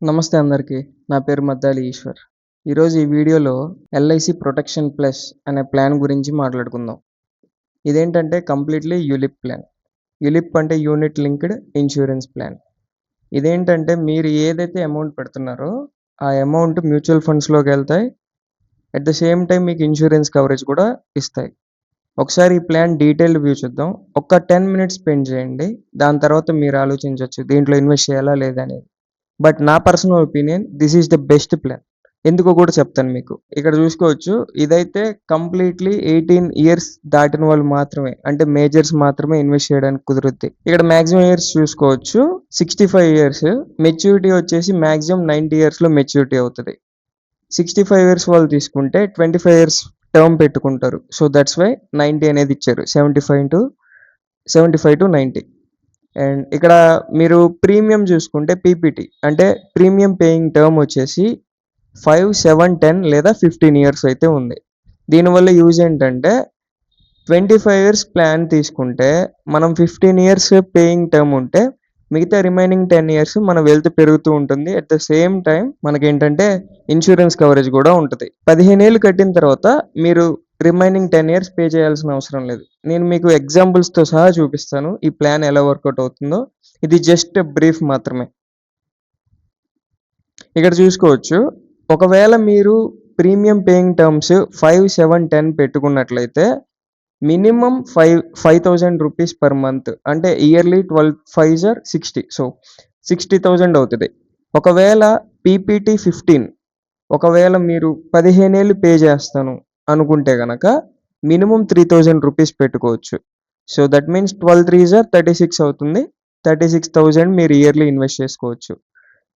నమస్తే అందరికీ. నా పేరు మద్దాలి ఈశ్వర్. ఈరోజు ఈ వీడియోలో ఎల్ఐసి ప్రొటెక్షన్ ప్లస్ అనే ప్లాన్ గురించి మాట్లాడుకుందాం. ఇదేంటంటే కంప్లీట్లీ యులిప్ ప్లాన్. యులిప్ అంటే యూనిట్ లింక్డ్ ఇన్సూరెన్స్ ప్లాన్. ఇదేంటంటే మీరు ఏదైతే అమౌంట్ పెడుతున్నారో ఆ అమౌంట్ మ్యూచువల్ ఫండ్స్‌లోకి వెళ్తాయి. అట్ ద సేమ్ టైం మీకు ఇన్సూరెన్స్ కవరేజ్ కూడా ఇస్తాయి. ఒకసారి ఈ ప్లాన్ డీటెయిల్డ్ వ్యూ చూద్దాం. ఒక 10 మినిట్స్ స్పెండ్ చేయండి. దాని తర్వాత మీరు ఆలోచించొచ్చు దీంట్లో ఇన్వెస్ట్ చేయాలా లేదా అనేది. బట్ నా personal opinion this is the best plan. ఎందుకో కూడా చెప్తాను మీకు. ఇక్కడ చూసుకోవచ్చు ఇదైతే కంప్లీట్లీ 18 ఇయర్స్ దాటిన వాళ్ళు మాత్రమే, అంటే మేజర్స్ మాత్రమే ఇన్వెస్ట్ చేయడానికి కుదురుద్ది. ఇక్కడ మాక్సిమం ఇయర్స్ చూసుకోవచ్చు 65 ఇయర్స్, మెచ్యూరిటీ వచ్చేసి మాక్సిమం 90 ఇయర్స్లో మెచ్యూరిటీ అవుతుంది. 65 ఇయర్స్ వాళ్ళు తీసుకుంటే 25 ఇయర్స్ టర్మ్ పెట్టుకుంటారు. సో దట్స్ వై 90 అనేది ఇచ్చారు. 75 టు 90. అండ్ ఇక్కడ మీరు ప్రీమియం చూసుకుంటే పీపీటీ అంటే ప్రీమియం పేయింగ్ టర్మ్ వచ్చేసి 5, 7, 10 లేదా 15 ఇయర్స్ అయితే ఉంది. దీనివల్ల యూజ్ ఏంటంటే 25 ఇయర్స్ ప్లాన్ తీసుకుంటే మనం 15 ఇయర్స్ పేయింగ్ టర్మ్ ఉంటే మిగతా రిమైనింగ్ 10 ఇయర్స్ మన వెల్త్ పెరుగుతూ ఉంటుంది. అట్ ద సేమ్ టైం మనకేంటంటే ఇన్సూరెన్స్ కవరేజ్ కూడా ఉంటుంది. 15 ఏళ్ళు కట్టిన తర్వాత మీరు రిమైనింగ్ 10 ఇయర్స్ పే చేయాల్సిన అవసరం లేదు. నేను మీకు ఎగ్జాంపుల్స్తో సహా చూపిస్తాను ఈ ప్లాన్ ఎలా వర్కౌట్ అవుతుందో. ఇది జస్ట్ బ్రీఫ్ మాత్రమే. ఇక్కడ చూసుకోవచ్చు ఒకవేళ మీరు ప్రీమియం పేయింగ్ టర్మ్స్ 5, 7, 10 పెట్టుకున్నట్లయితే మినిమం 5,000 రూపీస్ పర్ మంత్, అంటే ఇయర్లీ 12 5 ఆర్ 60, సో 60,000 అవుతుంది. ఒకవేళ పీపీటీ 15, ఒకవేళ మీరు 15 ఏళ్ళు పే చేస్తాను అనుకుంటే కనుక మినిమం 3,000 రూపీస్ పెట్టుకోవచ్చు. సో దట్ మీన్స్ 12 3 ఆర్ 36 అవుతుంది. 36,000 మీరు ఇయర్లీ ఇన్వెస్ట్ చేసుకోవచ్చు.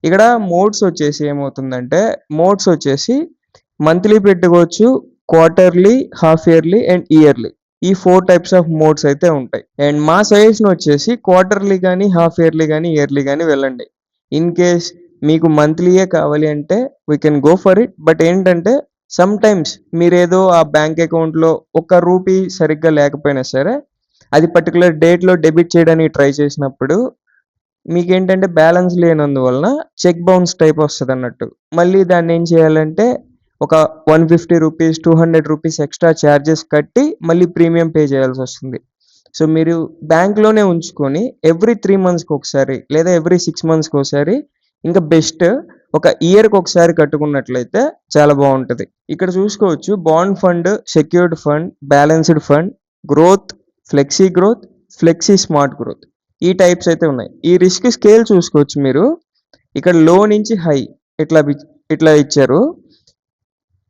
ఇక్కడ మోడ్స్ వచ్చేసి ఏమవుతుందంటే మంత్లీ పెట్టుకోవచ్చు, quarterly, half yearly and yearly. ఈ 4 టైప్స్ ఆఫ్ మోడ్స్ అయితే ఉంటాయి. అండ్ మా సజెషన్ వచ్చేసి క్వార్టర్లీ కానీ, హాఫ్ ఇయర్లీ కానీ, ఇయర్లీ కానీ వెళ్ళండి. ఇన్ కేస్ మీకు మంత్లీయే కావాలి అంటే we can go for it. But ఏంటంటే సమ్ టైమ్స్ మీరేదో ఆ బ్యాంక్ అకౌంట్లో ₹1 సరిగ్గా లేకపోయినా సరే అది పర్టికులర్ డేట్లో డెబిట్ చేయడానికి ట్రై చేసినప్పుడు మీకేంటంటే బ్యాలెన్స్ లేనందువలన చెక్ బౌన్స్ టైప్ వస్తుంది అన్నట్టు. మళ్ళీ దాన్ని ఏం చేయాలంటే ఒక ₹150, ₹200 ఎక్స్ట్రా ఛార్జెస్ కట్టి మళ్ళీ ప్రీమియం పే చేయాల్సి వస్తుంది. సో మీరు బ్యాంక్లోనే ఉంచుకొని ఎవ్రీ 3 మంత్స్కి ఒకసారి లేదా ఎవ్రీ 6 మంత్స్కి ఒకసారి, ఇంకా బెస్ట్ ఒక ఇయర్కి ఒకసారి కట్టుకున్నట్లయితే చాలా బాగుంటుంది. ఇక్కడ చూసుకోవచ్చు bond fund, secured fund, balanced fund, growth, flexi smart growth, ఈ టైప్స్ అయితే ఉన్నాయి. ఈ రిస్క్ స్కేల్ చూసుకోవచ్చు మీరు. ఇక్కడ లో నుంచి హై ఇట్లా ఇచ్చారు.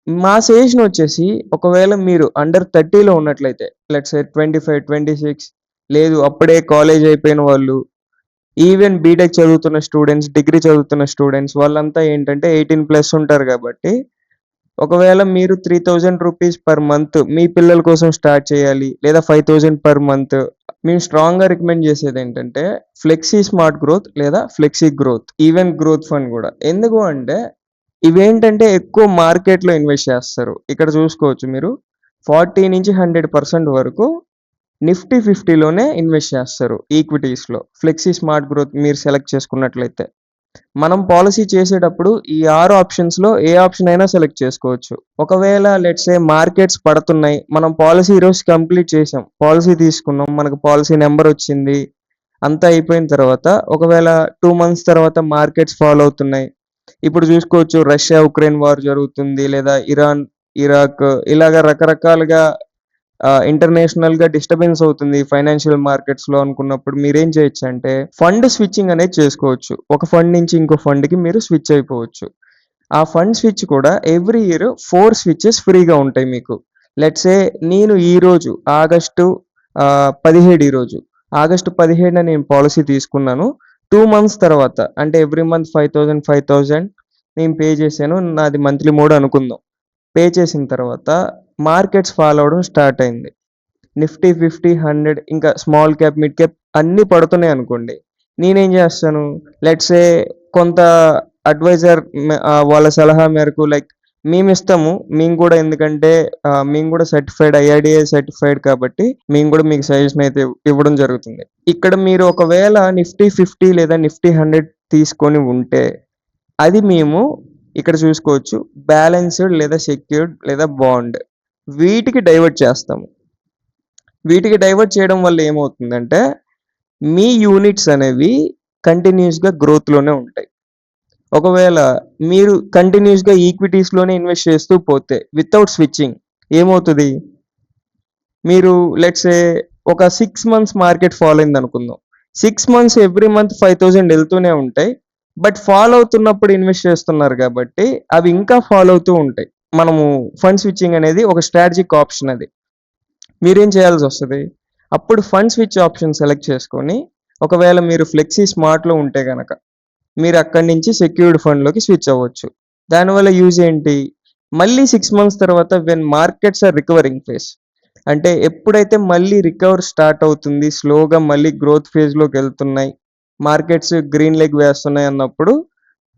మా సజెషన్ వచ్చేసి ఒకవేళ మీరు అండర్ 30లో ఉన్నట్లయితే, లెట్స్ సే 25, 26, లేదు అప్పుడే కాలేజ్ అయిపోయిన వాళ్ళు, ఈవెన్ బీటెక్ చదువుతున్న స్టూడెంట్స్, డిగ్రీ చదువుతున్న స్టూడెంట్స్, వాళ్ళంతా ఏంటంటే 18+ ఉంటారు కాబట్టి ఒకవేళ మీరు 3,000 రూపీస్ పర్ మంత్ మీ పిల్లల కోసం స్టార్ట్ చేయాలి, లేదా 5,000 పర్ మంత్, మేము స్ట్రాంగ్గా రికమెండ్ చేసేది ఏంటంటే ఫ్లెక్సీ స్మార్ట్ గ్రోత్ లేదా flexi growth, even growth fund కూడా. ఎందుకు అంటే ఇవేంటంటే ఎక్కువ మార్కెట్లో ఇన్వెస్ట్ చేస్తారు. ఇక్కడ చూసుకోవచ్చు మీరు 40 నుంచి 100% వరకు నిఫ్టీ 50లోనే ఇన్వెస్ట్ చేస్తారు ఈక్విటీస్లో. ఫ్లెక్సీ స్మార్ట్ గ్రోత్ మీరు సెలెక్ట్ చేసుకున్నట్లయితే మనం పాలసీ చేసేటప్పుడు ఈ 6 ఆప్షన్స్లో ఏ ఆప్షన్ అయినా సెలెక్ట్ చేసుకోవచ్చు. ఒకవేళ లెట్స్ సే మార్కెట్స్ పడుతున్నాయి, మనం పాలసీ ఈరోజు కంప్లీట్ చేసాం, పాలసీ తీసుకున్నాం, మనకు పాలసీ నెంబర్ వచ్చింది, అంతా అయిపోయిన తర్వాత ఒకవేళ 2 మంత్స్ తర్వాత మార్కెట్స్ ఫాలో అవుతున్నాయి. ఇప్పుడు చూసుకోవచ్చు రష్యా ఉక్రెయిన్ వార్ జరుగుతుంది, లేదా ఇరాన్ ఇరాక్, ఇలాగ రకరకాలుగా ఇంటర్నేషనల్గా డిస్టర్బెన్స్ అవుతుంది ఫైనాన్షియల్ మార్కెట్స్లో అనుకున్నప్పుడు మీరేం చేయొచ్చు అంటే ఫండ్ స్విచ్చింగ్ అనేది చేసుకోవచ్చు. ఒక ఫండ్ నుంచి ఇంకో ఫండ్కి మీరు స్విచ్ అయిపోవచ్చు. ఆ ఫండ్ స్విచ్ కూడా ఎవ్రీ ఇయర్ 4 స్విచెస్ ఫ్రీగా ఉంటాయి మీకు. లెట్సే నేను ఈరోజు ఆగస్టు 17 నేను పాలసీ తీసుకున్నాను. 2 మంత్స్ తర్వాత, అంటే ఎవ్రీ మంత్ 5,000 నేను పే చేశాను, నాది మంత్లీ మోడ్ అనుకుందాం. పే చేసిన తర్వాత మార్కెట్స్ ఫాలో అవడం స్టార్ట్ అయింది. నిఫ్టీ 50, 100, ఇంకా స్మాల్ క్యాప్, మిడ్ క్యాప్ అన్నీ పడుతున్నాయి అనుకోండి. నేనేం చేస్తాను, లెట్సే కొంత అడ్వైజర్ వాళ్ళ సలహా మేరకు, లైక్ మేము ఇస్తాము, మేము కూడా, ఎందుకంటే మేము కూడా ఐఆర్డిఏ సర్టిఫైడ్ కాబట్టి మేము కూడా మీకు సజెషన్ అయితే ఇవ్వడం జరుగుతుంది. ఇక్కడ మీరు ఒకవేళ నిఫ్టీ 50 లేదా నిఫ్టీ 100 తీసుకొని ఉంటే అది మేము ఇక్కడ చూసుకోవచ్చు బ్యాలెన్స్డ్ లేదా సెక్యూర్డ్ లేదా బాండ్ వీటికి డైవర్ట్ చేస్తాము. వీటికి డైవర్ట్ చేయడం వల్ల ఏమవుతుందంటే మీ యూనిట్స్ అనేవి కంటిన్యూస్గా గ్రోత్లోనే ఉంటాయి. ఒకవేళ మీరు కంటిన్యూస్గా ఈక్విటీస్లోనే ఇన్వెస్ట్ చేస్తూ పోతే వితౌట్ స్విచ్చింగ్ ఏమవుతుంది, మీరు లెట్స్ ఏ ఒక 6 months మార్కెట్ ఫాలో అయింది అనుకుందాం. 6 months ఎవ్రీ మంత్ 5,000 వెళ్తూనే ఉంటాయి. బట్ ఫాలో అవుతున్నప్పుడు ఇన్వెస్ట్ చేస్తున్నారు కాబట్టి అవి ఇంకా ఫాలో అవుతూ ఉంటాయి. మనము ఫండ్ స్విచ్చింగ్ అనేది ఒక స్ట్రాటజిక్ ఆప్షన్. అది మీరేం చేయాల్సి వస్తుంది, అప్పుడు ఫండ్ స్విచ్ ఆప్షన్ సెలెక్ట్ చేసుకొని ఒకవేళ మీరు ఫ్లెక్సీ స్మార్ట్లో ఉంటే కనుక మీరు అక్కడి నుంచి సెక్యూర్డ్ ఫండ్లోకి స్విచ్ అవ్వచ్చు. దానివల్ల యూజ్ ఏంటి, మళ్ళీ 6 months తర్వాత when markets are recovering phase, అంటే ఎప్పుడైతే మళ్ళీ రికవర్ స్టార్ట్ అవుతుంది, స్లోగా మళ్ళీ గ్రోత్ ఫేజ్లోకి వెళ్తున్నాయి, మార్కెట్స్ గ్రీన్ లెగ్ వేస్తున్నాయి అన్నప్పుడు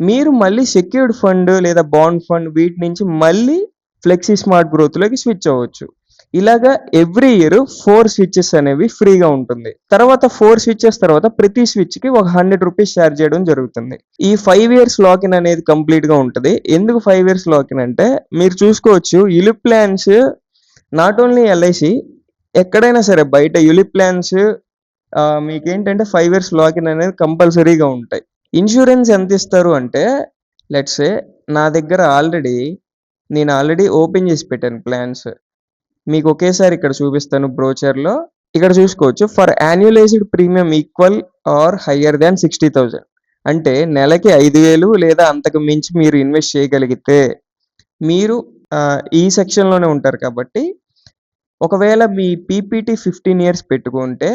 మీరు మళ్ళీ సెక్యూర్డ్ ఫండ్ లేదా బాండ్ ఫండ్ వీటి నుంచి మళ్ళీ ఫ్లెక్సీ స్మార్ట్ గ్రోత్లోకి స్విచ్ అవ్వచ్చు. ఇలాగా ఎవ్రీ ఇయర్ 4 స్విచ్చెస్ అనేవి ఫ్రీగా ఉంటుంది. తర్వాత 4 స్విచ్చెస్ తర్వాత ప్రతి స్విచ్కి ఒక 100 రూపీస్ ఛార్జ్ చేయడం జరుగుతుంది. ఈ 5 years లాకిన్ అనేది కంప్లీట్గా ఉంటుంది. ఎందుకు 5 years లాకిన్ అంటే మీరు చూసుకోవచ్చు ULIP plans not only LIC, ఎక్కడైనా సరే బయట యులిప్ ప్లాన్స్ మీకేంటంటే 5 years లాకిన్ అనేది కంపల్సరీగా ఉంటాయి. ఇన్సూరెన్స్ ఎంత ఇస్తారు అంటే లెట్స్ ఏ నా దగ్గర నేను ఆల్రెడీ ఓపెన్ చేసి పెట్టాను ప్లాన్స్, మీకు ఒకేసారి ఇక్కడ చూపిస్తాను బ్రోచర్లో. ఇక్కడ చూసుకోవచ్చు for annualized premium equal or higher than 60,000, అంటే నెలకి 5,000 లేదా అంతకు మించి మీరు ఇన్వెస్ట్ చేయగలిగితే మీరు ఈ సెక్షన్లోనే ఉంటారు. కాబట్టి ఒకవేళ మీ పీపీటీ 15 years పెట్టుకుంటే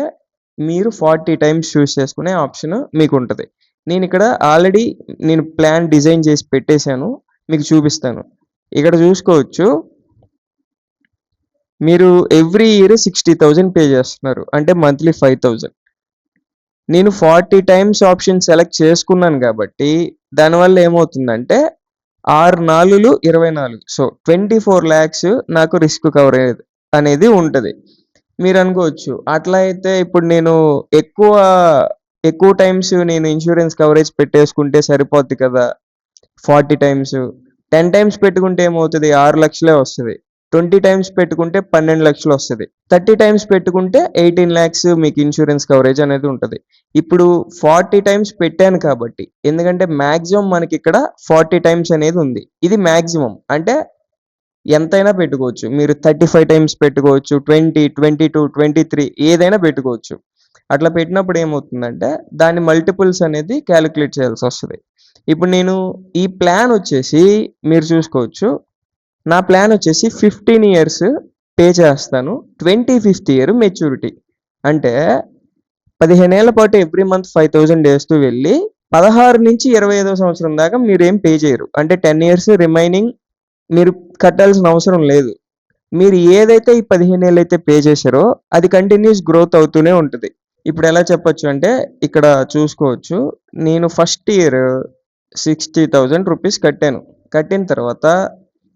మీరు 40 times చూస్ చేసుకునే ఆప్షన్ మీకు ఉంటుంది. నేను ఇక్కడ ఆల్రెడీ ప్లాన్ డిజైన్ చేసి పెట్టేశాను, మీకు చూపిస్తాను. ఇక్కడ చూసుకోవచ్చు మీరు ఎవ్రీ ఇయర్ 60,000 పే చేస్తున్నారు, అంటే మంత్లీ 5,000. నేను 40 times ఆప్షన్ సెలెక్ట్ చేసుకున్నాను కాబట్టి దానివల్ల ఏమవుతుందంటే 6×4 = 24, సో 24 lakhs నాకు రిస్క్ కవరేజ్ అనేది ఉంటుంది. మీరు అనుకోవచ్చు అట్లా అయితే ఇప్పుడు నేను ఎక్కువ టైమ్స్ నేను ఇన్సూరెన్స్ కవరేజ్ పెట్టేసుకుంటే సరిపోద్ది కదా, 40 times 10 times పెట్టుకుంటే ఏమవుతుంది 6 లక్షలే వస్తుంది, 20 times పెట్టుకుంటే 12 లక్షలు వస్తుంది, 30 times పెట్టుకుంటే 18 lakhs మీకు ఇన్సూరెన్స్ కవరేజ్ అనేది ఉంటుంది. ఇప్పుడు 40 times పెట్టాను కాబట్టి, ఎందుకంటే మ్యాక్సిమం మనకి ఇక్కడ 40 times అనేది ఉంది, ఇది మ్యాక్సిమం అంటే ఎంతైనా పెట్టుకోవచ్చు. మీరు 35 times పెట్టుకోవచ్చు, 20, 22, 23 ఏదైనా పెట్టుకోవచ్చు. అట్లా పెట్టినప్పుడు ఏమవుతుందంటే దాని మల్టిపుల్స్ అనేది క్యాలిక్యులేట్ చేయాల్సి వస్తుంది. ఇప్పుడు నేను ఈ ప్లాన్ వచ్చేసి మీరు చూసుకోవచ్చు, నా ప్లాన్ వచ్చేసి 15 years పే చేస్తాను, 25th year మెచ్యూరిటీ, అంటే 15 ఏళ్ల పాటు ఎవ్రీ మంత్ 5,000 వేస్తూ వెళ్ళి 16 నుంచి 25వ సంవత్సరం దాకా మీరు ఏం పే చేయరు, అంటే 10 years రిమైనింగ్ మీరు కట్టాల్సిన అవసరం లేదు. మీరు ఏదైతే ఈ 15 ఏళ్ళు అయితే పే చేశారో అది కంటిన్యూస్ గ్రోత్ అవుతూనే ఉంటుంది. ఇప్పుడు ఎలా చెప్పొచ్చు అంటే ఇక్కడ చూసుకోవచ్చు, నేను ఫస్ట్ ఇయర్ 60,000 రూపీస్ కట్టిన తర్వాత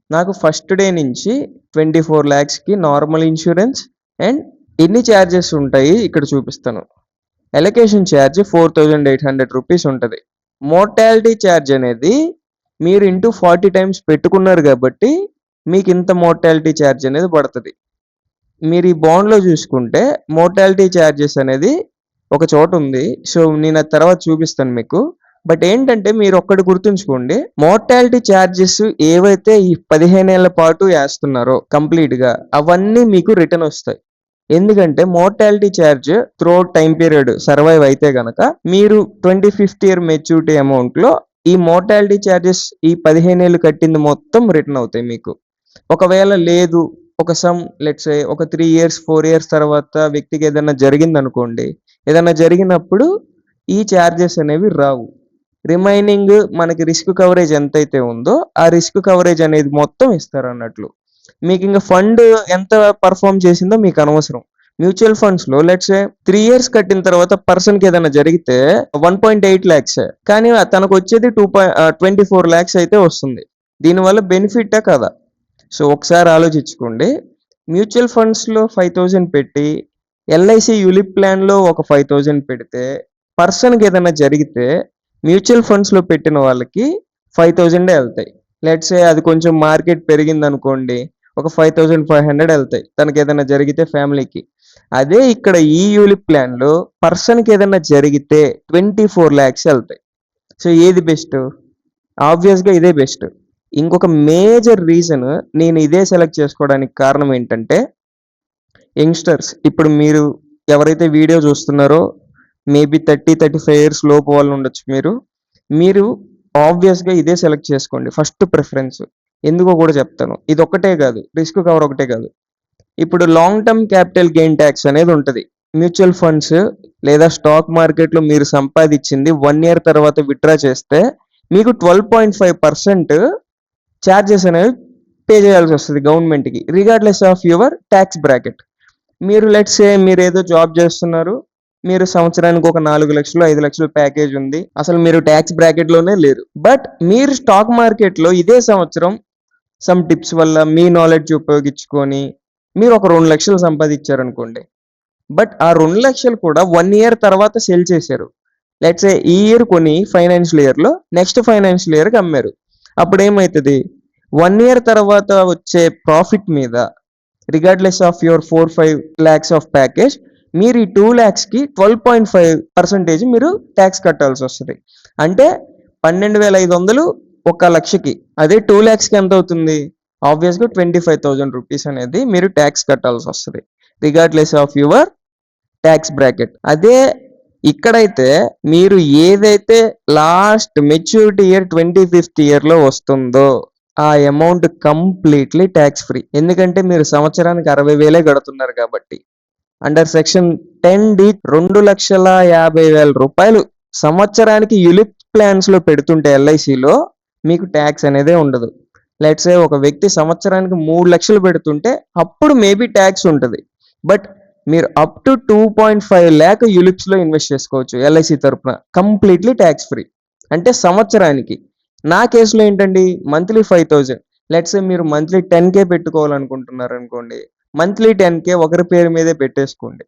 నాకు ఫస్ట్ డే నుంచి 24 lakhsకి నార్మల్ ఇన్సూరెన్స్ అండ్ ఎన్ని ఛార్జెస్ ఉంటాయి ఇక్కడ చూపిస్తాను. ఎలొకేషన్ ఛార్జ్ 4,800 రూపీస్ ఉంటుంది. మోర్టాలిటీ ఛార్జ్ అనేది మీరు ఇంటూ 40 times పెట్టుకున్నారు కాబట్టి మీకు ఇంత మోర్టాలిటీ ఛార్జ్ అనేది పడుతుంది. మీరు ఈ బాండ్లో చూసుకుంటే మోర్టాలిటీ ఛార్జెస్ అనేది ఒక చోట ఉంది, సో నేను అది తర్వాత చూపిస్తాను మీకు. బట్ ఏంటంటే మీరు ఒక్కటి గుర్తుంచుకోండి, మోర్టాలిటీ ఛార్జెస్ ఏవైతే ఈ 15 ఏళ్ల పాటు వేస్తున్నారో కంప్లీట్గా అవన్నీ మీకు రిటర్న్ వస్తాయి. ఎందుకంటే mortality charge throughout time period survive అయితే కనుక మీరు 25th year మెచ్యూరిటీ అమౌంట్లో ఈ మోర్టాలిటీ ఛార్జెస్ ఈ 15 ఏళ్ళు కట్టింది మొత్తం రిటర్న్ అవుతాయి మీకు. ఒకవేళ లేదు ఒక లెట్స్ ఒక 3 years 4 years తర్వాత వ్యక్తికి ఏదైనా జరిగింది అనుకోండి, ఏదైనా జరిగినప్పుడు ఈ ఛార్జెస్ అనేవి రావు. రిమైనింగ్ మనకి రిస్క్ కవరేజ్ ఎంతైతే ఉందో ఆ రిస్క్ కవరేజ్ అనేది మొత్తం ఇస్తారు అన్నట్లు. మీకు ఇంకా ఫండ్ ఎంత పర్ఫామ్ చేసిందో మీకు అనవసరం. మ్యూచువల్ ఫండ్స్లో లెట్స్ 3 years కట్టిన తర్వాత పర్సన్కి ఏదైనా జరిగితే 1.8 lakhs, కానీ తనకు వచ్చేది 24 lakhs అయితే వస్తుంది. దీనివల్ల బెనిఫిటా కదా? సో ఒకసారి ఆలోచించుకోండి. మ్యూచువల్ ఫండ్స్లో 5,000 పెట్టి ఎల్ఐసి యూలిప్ ప్లాన్లో ఒక 5,000 పెడితే పర్సన్కి ఏదైనా జరిగితే మ్యూచువల్ ఫండ్స్లో పెట్టిన వాళ్ళకి 5,000 వెళ్తాయి. లెట్స్ సే అది కొంచెం మార్కెట్ పెరిగిందనుకోండి, ఒక 5,500 వెళ్తాయి తనకేదైనా జరిగితే ఫ్యామిలీకి. అదే ఇక్కడ ఈ యూలిప్ ప్లాన్‌లో పర్సన్‌కి ఏదైనా జరిగితే 24 లాక్స్ వెళ్తాయి. సో ఏది బెస్ట్? ఆబ్వియస్‌గా ఇదే బెస్ట్. ఇంకొక మేజర్ రీజన్ నేను ఇదే సెలెక్ట్ చేసుకోవడానికి కారణం ఏంటంటే, యంగ్‌స్టర్స్ ఇప్పుడు మీరు ఎవరైతే వీడియో చూస్తున్నారో మేబీ 30, 35 ఇయర్స్ లోపు వాళ్ళు ఉండొచ్చు మీరు. మీరు ఆబ్వియస్‌గా ఇదే సెలెక్ట్ చేసుకోండి ఫస్ట్ ప్రిఫరెన్స్. ఎందుకో కూడా చెప్తాను. ఇదొక్కటే కాదు, రిస్క్ కవర్ ఒకటే కాదు. ఇప్పుడు long term capital gain tax అనేది ఉంటది. మ్యూచువల్ ఫండ్స్ లేదా స్టాక్ మార్కెట్‌లో మీరు సంపాదించింది 1 ఇయర్ తర్వాత విత్‌డ్రా చేస్తే మీకు 12.5% చార్జెస్ అనేవి పే చేయాల్సి వస్తది గవర్నమెంట్‌కి. Regardless of your talks bracket. మీరు లెట్స్ సే మీరేదో జాబ్ చేస్తున్నారు. మీరు సంవత్సరానికి ఒక 4,00,000, 5,00,000 ప్యాకేజ్ ఉంది. అసలు మీరు టాక్స్ బ్రాకెట్‌లోనే లేరు. బట్ మీరు స్టాక్ మార్కెట్‌లో ఇదే సంవత్సరం సమ్ టిప్స్ వల్ల మీ నాలెడ్జ్ ఉపయోగించుకొని మీరు ఒక 2,00,000 సంపాదించారనుకోండి. బట్ ఆ 2,00,000 కూడా 1 ఇయర్ తర్వాత సెల్ చేశారు. లెట్స్ సే ఈ ఇయర్ కొని ఫైనాన్షియల్ ఇయర్‌లో నెక్స్ట్ ఫైనాన్షియల్ ఇయర్‌కి అమ్మారు. అప్పుడేమైతది? 1 ఇయర్ తర్వాత వచ్చే ప్రాఫిట్ మీద regardless of your 4, 5 lakhs of package మీరు ఈ 2 లాక్స్‌కి 12.5% మీరు టాక్స్ కట్టాల్సి వస్తది. అంటే 12,500 ఒక లక్షకి. అదే 2 లాక్స్‌కి ఎంత అవుతుంది? ఆబ్వియస్‌గా 25,000 రూపీస్ అనేది మీరు టాక్స్ కట్టాల్సి వస్తది. Regardless of your talks bracket. అదే ఇక్కడైతే మీరు ఏదైతే లాస్ట్ మెచ్యూరిటీ ఇయర్ 25th ఇయర్‌లో వస్తుందో ఆ అమౌంట్ కంప్లీట్‌లీ టాక్స్ ఫ్రీ. ఎందుకంటే మీరు సంవత్సరానికి 60,000 కడుతున్నారు కాబట్టి. అండర్ సెక్షన్ 10D 2,50,000 రూపాయలు సంవత్సరానికి యులిప్ ప్లాన్స్ లో పెడుతుంటే ఎల్ఐసిలో మీకు ట్యాక్స్ అనేదే ఉండదు. లెట్స్ సే ఒక వ్యక్తి సంవత్సరానికి 3 లక్షలు పెడుతుంటే అప్పుడు మేబీ ట్యాక్స్ ఉంటుంది. బట్ మీరు అప్ టు 2.5 lakh యులిప్స్ లో ఇన్వెస్ట్ చేసుకోవచ్చు ఎల్ఐసి తరపున కంప్లీట్లీ ట్యాక్స్ ఫ్రీ. అంటే సంవత్సరానికి. నా కేసులో ఏంటండి మంత్లీ 5,000. లెట్స్ సే మీరు మంత్లీ 10K పెట్టుకోవాలనుకుంటున్నారు అనుకోండి. మంత్లీ 10K ఒకరి పేరు మీదే పెట్టేసుకోండి.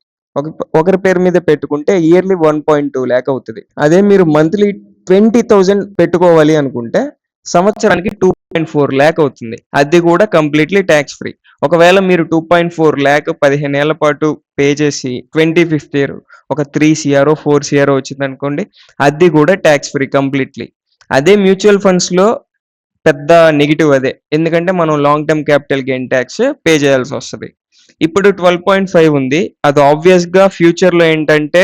ఒకరి పేరు మీద పెట్టుకుంటే ఇయర్లీ 1.2 lakh అవుతుంది. అదే మీరు మంత్లీ 20,000 పెట్టుకోవాలి అనుకుంటే సంవత్సరానికి 2.4 lakh అవుతుంది. అది కూడా కంప్లీట్లీ ట్యాక్స్ ఫ్రీ. ఒకవేళ మీరు 2.4 lakh 15 ఏళ్ల పాటు పే చేసి 25th ఇయర్ ఒక 3 CR 4 CR వచ్చింది అనుకోండి, అది కూడా ట్యాక్స్ ఫ్రీ కంప్లీట్లీ. అదే మ్యూచువల్ ఫండ్స్ లో పెద్ద నెగిటివ్ అదే. ఎందుకంటే మనం long term capital gain tax pay చేయాల్సి వస్తుంది. ఇప్పుడు 12.5 ఉంది. అది ఆబ్వియస్ గా ఫ్యూచర్ లో ఏంటంటే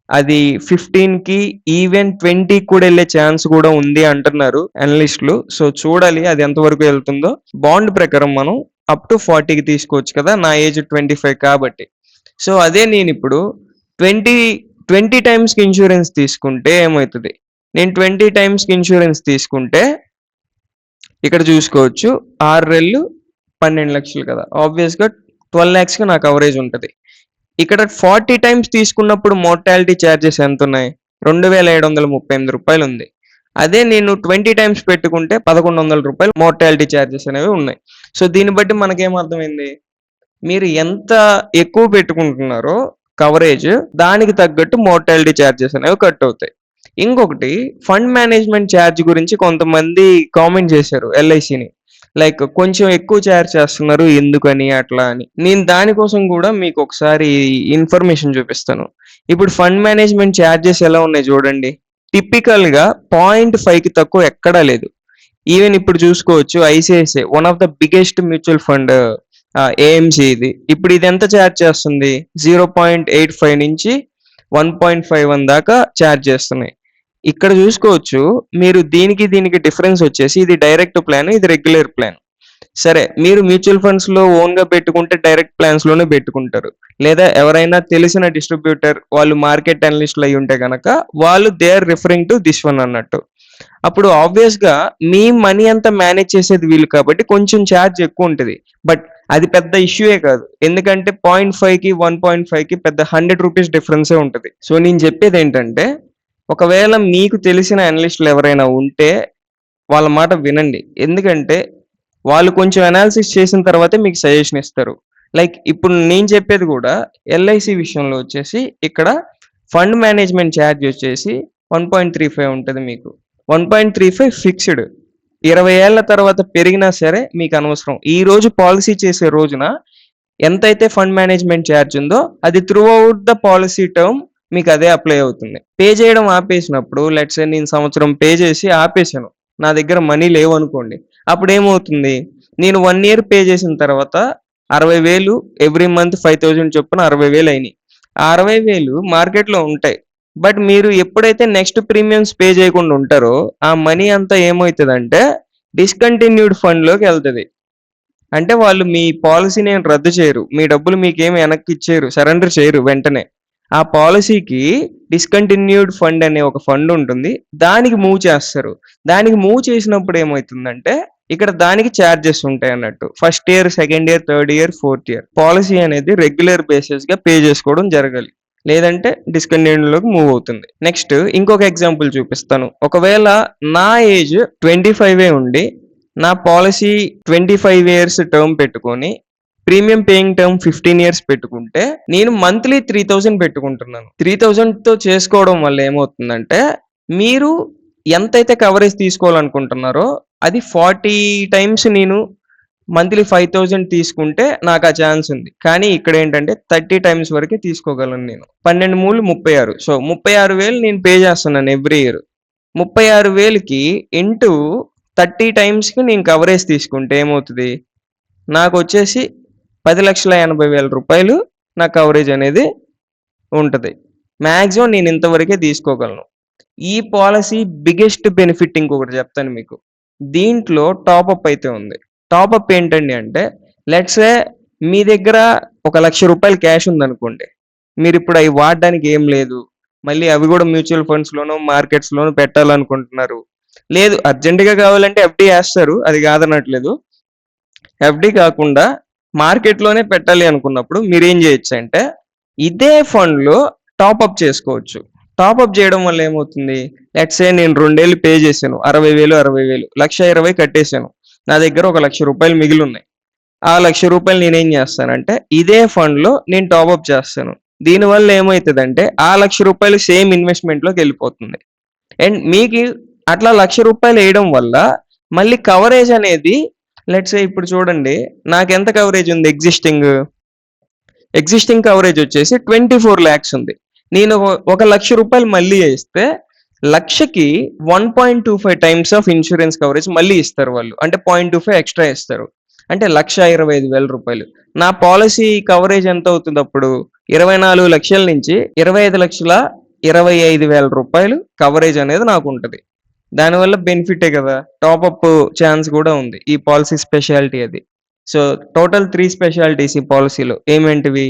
అది 15కి ఈవెన్ 20 కూడా వెళ్ళే ఛాన్స్ కూడా ఉంది అంటున్నారు అనలిస్టులు. సో చూడాలి అది ఎంతవరకు వెళ్తుందో. బాండ్ ప్రకారం మనం అప్ టు 40కి తీసుకోవచ్చు కదా, నా ఏజ్ 25 కాబట్టి. సో అదే నేను ఇప్పుడు 20 టైమ్స్ కి ఇన్సూరెన్స్ తీసుకుంటే ఏమవుతుంది? నేను 20 టైమ్స్ కి ఇన్సూరెన్స్ తీసుకుంటే ఇక్కడ చూసుకోవచ్చు 6 రెళ్ళు 12 లక్షలు కదా, ఆబ్వియస్ గా 12 lakhs కి నాకు కవరేజ్ ఉంటుంది. ఇక్కడ 40 టైమ్స్ తీసుకున్నప్పుడు మోర్టాలిటీ ఛార్జెస్ ఎంత ఉన్నాయి? 2,738 రూపాయలు ఉంది. అదే నేను 20 టైమ్స్ పెట్టుకుంటే 1,100 రూపాయలు మోర్టాలిటీ ఛార్జెస్ అనేవి ఉన్నాయి. సో దీన్ని బట్టి మనకేం అర్థమైంది? మీరు ఎంత ఎక్కువ పెట్టుకుంటున్నారో కవరేజ్ దానికి తగ్గట్టు మోర్టాలిటీ ఛార్జెస్ అనేవి కట్ అవుతాయి. ఇంకొకటి ఫండ్ మేనేజ్మెంట్ ఛార్జ్ గురించి కొంతమంది కామెంట్ చేశారు ఎల్ఐసిని. లైక్ కొంచెం ఎక్కువ ఛార్జ్ చేస్తున్నారు ఎందుకని అట్లా అని. నేను దానికోసం కూడా మీకు ఒకసారి ఇన్ఫర్మేషన్ చూపిస్తాను. ఇప్పుడు ఫండ్ మేనేజ్మెంట్ ఛార్జెస్ ఎలా ఉన్నాయి చూడండి. టిపికల్ గా 0.5కి తక్కువ ఎక్కడా లేదు. ఈవెన్ ఇప్పుడు చూసుకోవచ్చు ICICI one of the biggest mutual fund AMC ఇది. ఇప్పుడు ఇది ఎంత ఛార్జ్ చేస్తుంది? 0.85 నుంచి 1.51 దాకా ఛార్జ్ చేస్తున్నాయి. ఇక్కడ చూసుకోవచ్చు మీరు దీనికి డిఫరెన్స్ వచ్చేసి ఇది డైరెక్ట్ ప్లాన్, ఇది రెగ్యులర్ ప్లాన్. సరే మీరు మ్యూచువల్ ఫండ్స్ లో ఓన్ గా పెట్టుకుంటే డైరెక్ట్ ప్లాన్స్ లోనే పెట్టుకుంటారు. లేదా ఎవరైనా తెలిసిన డిస్ట్రిబ్యూటర్ వాళ్ళు మార్కెట్ అనలిస్టులు అయి ఉంటే కనుక వాళ్ళు they are referring to this one అన్నట్టు. అప్పుడు ఆబ్వియస్ గా మీ మనీ అంతా మేనేజ్ చేసేది వీళ్ళు కాబట్టి కొంచెం ఛార్జ్ ఎక్కువ ఉంటుంది. బట్ అది పెద్ద ఇష్యూయే కాదు. ఎందుకంటే 0.5కి 1.5కి పెద్ద 100 రూపీస్ డిఫరెన్సే ఉంటుంది. సో నేను చెప్పేది ఏంటంటే ఒకవేళ మీకు తెలిసిన అనలిస్టులు ఎవరైనా ఉంటే వాళ్ళ మాట వినండి. ఎందుకంటే వాళ్ళు కొంచెం అనాలిసిస్ చేసిన తర్వాతే మీకు సజెషన్ ఇస్తారు. లైక్ ఇప్పుడు నేను చెప్పేది కూడా ఎల్ఐసి విషయంలో వచ్చేసి ఇక్కడ ఫండ్ మేనేజ్మెంట్ ఛార్జ్ వచ్చేసి 1.35 ఉంటుంది మీకు. 1.35 ఫిక్స్డ్. 20 ఏళ్ల తర్వాత పెరిగినా సరే మీకు అనవసరం. ఈ రోజు పాలసీ చేసే రోజున ఎంతైతే ఫండ్ మేనేజ్మెంట్ ఛార్జ్ ఉందో అది through out the policy term మీకు అదే అప్లై అవుతుంది. పే చేయడం ఆపేసినప్పుడు లెట్స్ సే నేను సంవత్సరం పే చేసి ఆపేసాను. నా దగ్గర మనీ లేవు అనుకోండి. అప్పుడు ఏమవుతుంది? నేను 1 ఇయర్ పే చేసిన తర్వాత 60,000 ఎవ్రీ మంత్ 5,000 చొప్పున 60,000 అయినాయి. ఆ 60,000 మార్కెట్‌లో ఉంటాయి. బట్ మీరు ఎప్పుడైతే నెక్స్ట్ ప్రీమియమ్స్ పే చేయకుండా ఉంటారో ఆ మనీ అంతా ఏమవుతదంటే డిస్కంటిన్యూడ్ ఫండ్‌లోకి ఎళ్తది. అంటే వాళ్ళు మీ పాలసీని రద్దు చేయరు. మీ డబ్బులు మీకేమి వెనక్కి ఇచ్చేయరు. సరెండర్ చేయరు వెంటనే. ఆ పాలసీకి డిస్కంటిన్యూడ్ ఫండ్ అనే ఒక ఫండ్ ఉంటుంది. దానికి మూవ్ చేస్తారు. దానికి మూవ్ చేసినప్పుడు ఏమవుతుందంటే ఇక్కడ దానికి ఛార్జెస్ ఉంటాయి అన్నట్టు. First year, second year, third year, fourth year. Policy అనేది రెగ్యులర్ బేసిస్‌గా పే చేసుకోవడం జరగాలి. లేదంటే డిస్కంటిన్యూలోకి మూవ్ అవుతుంది. నెక్స్ట్ ఇంకొక ఎగ్జాంపుల్ చూపిస్తాను. ఒకవేళ నా ఏజ్ 25 ఉండి నా పాలసీ 25 ఇయర్స్ టర్మ్ పెట్టుకొని ప్రీమియం పేయింగ్ టర్మ్ 15 ఇయర్స్ పెట్టుకుంటే నేను మంత్లీ 3,000 పెట్టుకుంటున్నాను. 3,000తో చేసుకోవడం వల్ల ఏమవుతుందంటే మీరు ఎంతైతే కవరేజ్ తీసుకోవాలనుకుంటున్నారో అది 40 టైమ్స్ నేను మంత్లీ 5,000 తీసుకుంటే నాకు ఆ ఛాన్స్ ఉంది. కానీ ఇక్కడ ఏంటంటే 30 టైమ్స్ వరకే తీసుకోగలను నేను. 12 మూలు 36. సో 36,000 నేను పే చేస్తున్నాను ఎవ్రీ ఇయర్. 36,000కి ఇంటూ 30 టైమ్స్‌కి నేను కవరేజ్ తీసుకుంటే ఏమవుతది? నాకొచ్చేసి 10,80,000 రూపాయలు నా కవరేజ్ అనేది ఉంటది. మాక్సిమం నేను ఇంతవరకే తీసుకోగలను. ఈ పాలసీ బిగ్గెస్ట్ బెనిఫిట్ ఇంకొకటి చెప్తాను మీకు. దీంట్లో టాపప్ అయితే ఉంది. టాపప్ ఏంటండి అంటే లెట్స్ సే మీ దగ్గర ఒక ₹1,00,000 క్యాష్ ఉందనుకోండి. మీరిప్పుడు అవి వాడడానికి ఏం లేదు. మళ్ళీ అవి కూడా మ్యూచువల్ ఫండ్స్‌లోనో, మార్కెట్స్‌లోనో పెట్టాలనుకుంటున్నారు. లేదు అర్జెంట్‌గా కావాలంటే ఎఫ్‌డి ఏస్తారు. అది కాదనట్లేదు. ఎఫ్‌డి కాకుండా మార్కెట్‌లోనే పెట్టాలి అనుకున్నప్పుడు మీరేం చేయొచ్చంటే ఇదే ఫండ్‌లో టాపప్ చేసుకోవచ్చు. టాపప్ చేయడం వల్ల ఏమవుతుంది? లెట్స్ సే నేను 2 ఏళ్ళు పే చేశాను. 60,000, 60,000 1,20,000 కట్టేసాను. నా దగ్గర ఒక ₹1,00,000 మిగిలున్నాయి. ఆ ₹1,00,000 నేనేం చేస్తానంటే ఇదే ఫండ్‌లో నేను టాపప్ చేస్తాను. దీనివల్ల ఏమైతదంటే ఆ ₹1,00,000 సేమ్ ఇన్వెస్ట్‌మెంట్‌లోకి వెళ్ళిపోతుంది. అండ్ మీకు అట్లా ₹1,00,000 ఎయడం వల్ల మళ్ళీ కవరేజ్ అనేది లెట్స్ సే ఇప్పుడు చూడండి నాకెంత కవరేజ్ ఉంది ఎగ్జిస్టింగ్ కవరేజ్ వచ్చేసి 24 లాక్స్ ఉంది. నేను ఒక ₹1,00,000 మళ్ళీ ఏస్తే లక్షకి 1.25 టైమ్స్ ఆఫ్ ఇన్సూరెన్స్ కవరేజ్ మళ్ళీ ఇస్తారు వాళ్ళు. అంటే 0.25 ఎక్స్ట్రా ఇస్తారు. అంటే ₹1,25,000. నా పాలసీ కవరేజ్ ఎంత అవుతుంది అప్పుడు? 24 లక్షల నుంచి 25,25,000 కవరేజ్ అనేది నాకు ఉంటది. దానివల్ల బెనిఫిటే కదా! టాపప్ ఛాన్స్ కూడా ఉంది. ఈ పాలసీ స్పెషాలిటీ అది. సో టోటల్ 3 స్పెషాలిటీస్ ఈ పాలసీలో. ఏమేంటివి?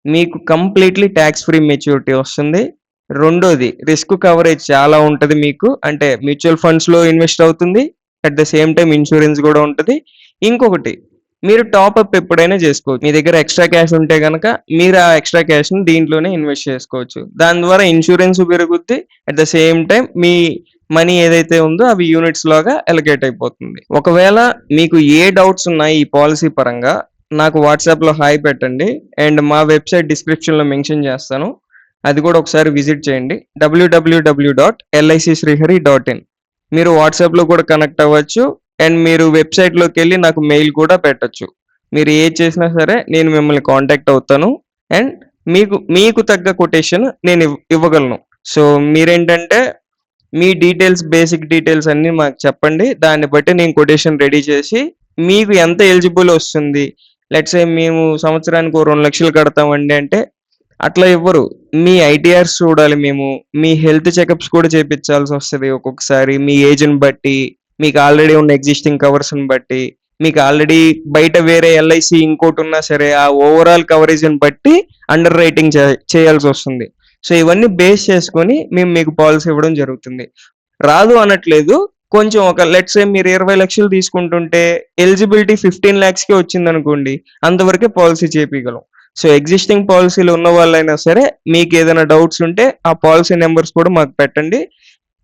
మీకు కంప్లీట్‌లీ టాక్స్ ఫ్రీ మెచ్యూరిటీ వస్తుంది. రెండోది రిస్క్ కవరేజ్ చాలా ఉంటది మీకు. అంటే మ్యూచువల్ ఫండ్స్‌లో ఇన్వెస్ట్ అవుతుంది. At the same time insurance కూడా ఉంటది. ఇంకొకటి మీరు టాపప్ ఎప్పుడైనా చేసుకోవచ్చు. మీ దగ్గర ఎక్స్ట్రా క్యాష్ ఉంటే గనక మీరు ఆ ఎక్స్ట్రా క్యాష్‌ని దీంట్లోనే ఇన్వెస్ట్ చేసుకోవచ్చు. దాని ద్వారా ఇన్సూరెన్స్ పెరుగుద్ది. At the same time me money ఏదైతే ఉందో అవి యూనిట్స్ లాగా అలొకేట్ అయిపోతుంది. ఒకవేళ మీకు ఏ డౌట్స్ ఉన్నాయి ఈ పాలసీ పరంగా నాకు వాట్సాప్‌లో హాయ్ పెట్టండి. అండ్ మా వెబ్‌సైట్ డిస్క్రిప్షన్‌లో మెన్షన్ చేస్తాను. అది కూడా ఒకసారి విజిట్ చేయండి. www.licsrihari.in. మీరు వాట్సాప్‌లో కూడా కనెక్ట్ అవ్వచ్చు. అండ్ మీరు వెబ్‌సైట్‌లోకెళ్ళి నాకు మెయిల్ కూడా పెట్టొచ్చు. మీరు ఏది చేసినా సరే నేను మిమ్మల్ని కాంటాక్ట్ అవుతాను. అండ్ మీకు తగ్గ కొటేషన్ నేను ఇవ్వగలను. సో మీరేంటంటే మీ బేసిక్ డీటెయిల్స్ అన్నీ మాకు చెప్పండి. దాన్ని బట్టి నేను కొటేషన్ రెడీ చేసి మీకు ఎంత ఎలిజిబుల్ వస్తుంది. లెట్స్ సే మేము సంవత్సరానికి ఓ 2,00,000 కడతామండి అంటే అట్లా ఇవ్వరు. మీ ఐటీఆర్స్ చూడాలి మేము. మీ హెల్త్ చెకప్స్ కూడా చేపించాల్సి వస్తది ఒక్కొక్కసారి. మీ ఏజ్‌ని బట్టి, మీకు ఆల్రెడీ ఉన్న ఎగ్జిస్టింగ్ కవర్స్‌ని బట్టి, మీకు ఆల్రెడీ బయట వేరే ఎల్ఐసి ఇంకోటున్నా సరే ఆ ఓవరాల్ కవరేజ్‌ని బట్టి అండర్ రైటింగ్ చేయాల్సి వస్తుంది. సో ఇవన్నీ బేస్ చేసుకొని మేము మీకు పాలసీ ఇవ్వడం జరుగుతుంది. రాదు అనట్లేదు. కొంచెం ఒక లెట్స్ సే మీరు 20,00,000 తీసుకుంటుంటే ఎలిజిబిలిటీ 15 లాక్స్‌కే వచ్చిందనుకోండి. అంతవరకే పాలసీ చేపియగలం. సో ఎగ్జిస్టింగ్ పాలసీలు ఉన్న వాళ్ళైనా సరే మీకు ఏదైనా డౌట్స్ ఉంటే ఆ పాలసీ నంబర్స్ కూడా మాకు పెట్టండి.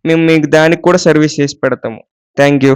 మేము మీకు దానికి కూడా సర్వీస్ చేసి పెడతాము. Thank you.